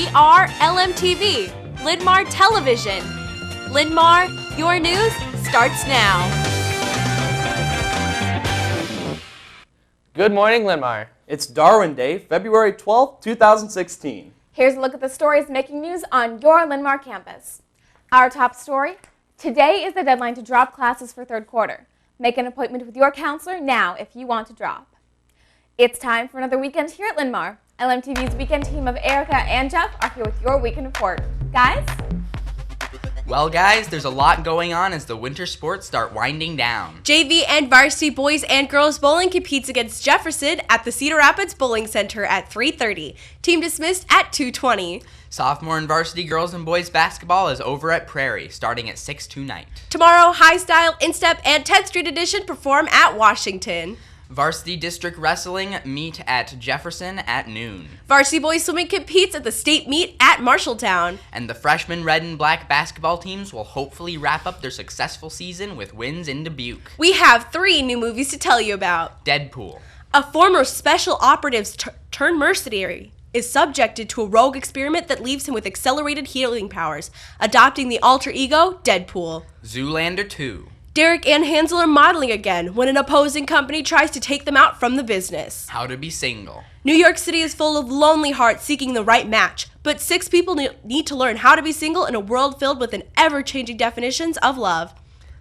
We are Lmtv, Linn-Mar Television. Linn-Mar, your news starts now. Good morning, Linn-Mar. It's Darwin Day, February 12th, 2016. Here's a look at the stories making news on your Linn-Mar campus. Our top story, today is the deadline to drop classes for third quarter. Make an appointment with your counselor now if you want to drop. It's time for another weekend here at Linn-Mar. Lmtv's weekend team of Erica and Jeff are here with your weekend report. Guys? Well, guys, there's a lot going on as the winter sports start winding down. JV and varsity boys and girls bowling competes against Jefferson at the Cedar Rapids Bowling Center at 3:30. Team dismissed at 2:20. Sophomore and varsity girls and boys basketball is over at Prairie, starting at 6 tonight. Tomorrow, High Style, Instep, and 10th Street Edition perform at Washington. Varsity district wrestling meet at Jefferson at noon. Varsity boys swimming competes at the state meet at Marshalltown. And the freshman red and black basketball teams will hopefully wrap up their successful season with wins in Dubuque. We have 3 new movies to tell you about. Deadpool. A former special operative's turned mercenary is subjected to a rogue experiment that leaves him with accelerated healing powers, adopting the alter ego, Deadpool. Zoolander 2. Derek and Hansel are modeling again when an opposing company tries to take them out from the business. How to be single. New York City is full of lonely hearts seeking the right match, but 6 people need to learn how to be single in a world filled with an ever-changing definitions of love.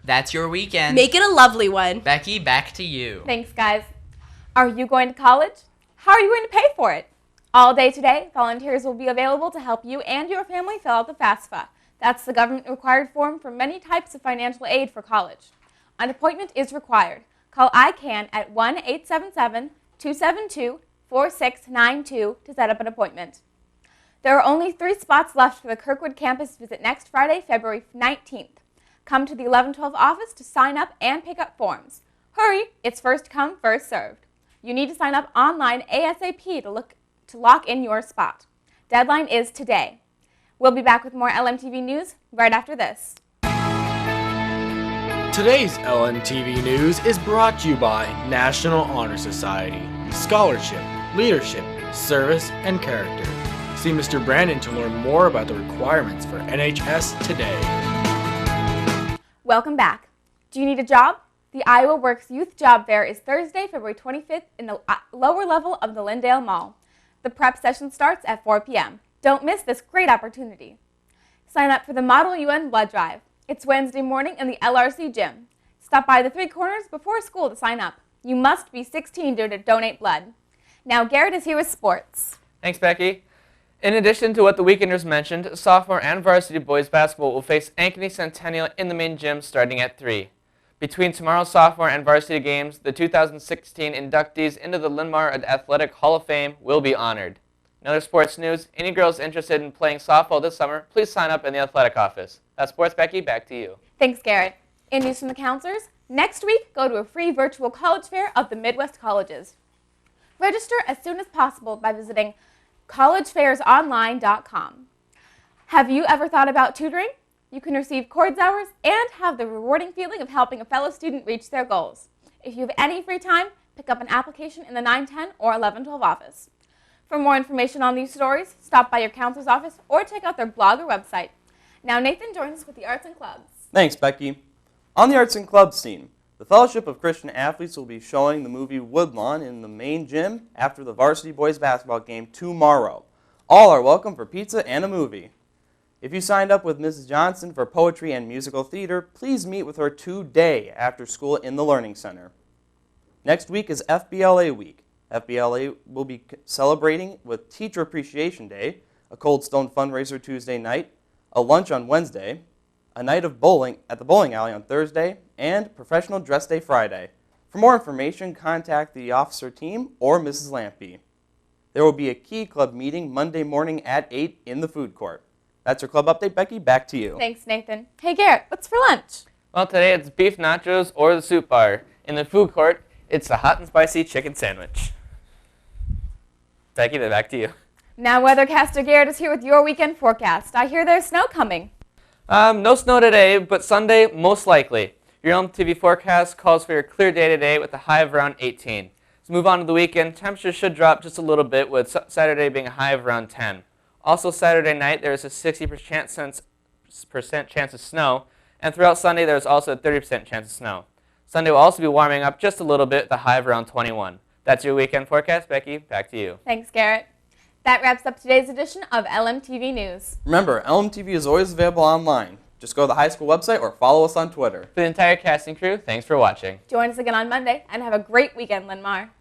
That's your weekend. Make it a lovely one. Becky, back to you. Thanks, guys. Are you going to college? How are you going to pay for it? All day today, volunteers will be available to help you and your family fill out the FAFSA. That's the government-required form for many types of financial aid for college. An appointment is required. Call ICANN at 1-877-272-4692 to set up an appointment. There are only 3 spots left for the Kirkwood campus visit next Friday, February 19th. Come to the 1112 office to sign up and pick up forms. Hurry, it's first come, first served. You need to sign up online ASAP to lock in your spot. Deadline is today. We'll be back with more LMTV news right after this. Today's LNTV News is brought to you by National Honor Society. Scholarship, leadership, service, and character. See Mr. Brandon to learn more about the requirements for NHS today. Welcome back. Do you need a job? The Iowa Works Youth Job Fair is Thursday, February 25th in the lower level of the Lindale Mall. The prep session starts at 4 p.m. Don't miss this great opportunity. Sign up for the Model UN Blood Drive. It's Wednesday morning in the LRC gym. Stop by the 3 corners before school to sign up. You must be 16 to donate blood. Now Garrett is here with sports. Thanks, Becky. In addition to what the weekenders mentioned, sophomore and varsity boys basketball will face Ankeny Centennial in the main gym starting at 3. Between tomorrow's sophomore and varsity games, the 2016 inductees into the Linn-Mar Athletic Hall of Fame will be honored. In other sports news, any girls interested in playing softball this summer, please sign up in the athletic office. That's sports, Becky. Back to you. Thanks, Garrett. In news from the counselors, next week, go to a free virtual college fair of the Midwest colleges. Register as soon as possible by visiting collegefairsonline.com. Have you ever thought about tutoring? You can receive Chords hours and have the rewarding feeling of helping a fellow student reach their goals. If you have any free time, pick up an application in the 910 or 1112 office. For more information on these stories, stop by your counselor's office or check out their blog or website. Now Nathan joins us with the arts and clubs. Thanks, Becky. On the arts and clubs scene, the Fellowship of Christian Athletes will be showing the movie Woodlawn in the main gym after the varsity boys basketball game tomorrow. All are welcome for pizza and a movie. If you signed up with Mrs. Johnson for poetry and musical theater, please meet with her today after school in the Learning Center. Next week is FBLA week. FBLA will be celebrating with Teacher Appreciation Day, a Cold Stone fundraiser Tuesday night, a lunch on Wednesday, a night of bowling at the bowling alley on Thursday, and Professional Dress Day Friday. For more information, contact the officer team or Mrs. Lampy. There will be a Key Club meeting Monday morning at 8 in the food court. That's your club update, Becky. Back to you. Thanks, Nathan. Hey, Garrett, what's for lunch? Well, today it's beef nachos or the soup bar. In the food court, it's a hot and spicy chicken sandwich. Becky, then back to you. Now weathercaster Garrett is here with your weekend forecast. I hear there's snow coming. No snow today, but Sunday, most likely. Your Lmtv forecast calls for a clear day today with a high of around 18. Let's move on to the weekend. Temperatures should drop just a little bit, with Saturday being a high of around 10. Also Saturday night, there is a 60% chance of snow, and throughout Sunday, there is also a 30% chance of snow. Sunday will also be warming up just a little bit with a high of around 21. That's your weekend forecast. Becky, back to you. Thanks, Garrett. That wraps up today's edition of LMTV News. Remember, LMTV is always available online. Just go to the high school website or follow us on Twitter. For the entire casting crew, thanks for watching. Join us again on Monday and have a great weekend, Linn-Mar.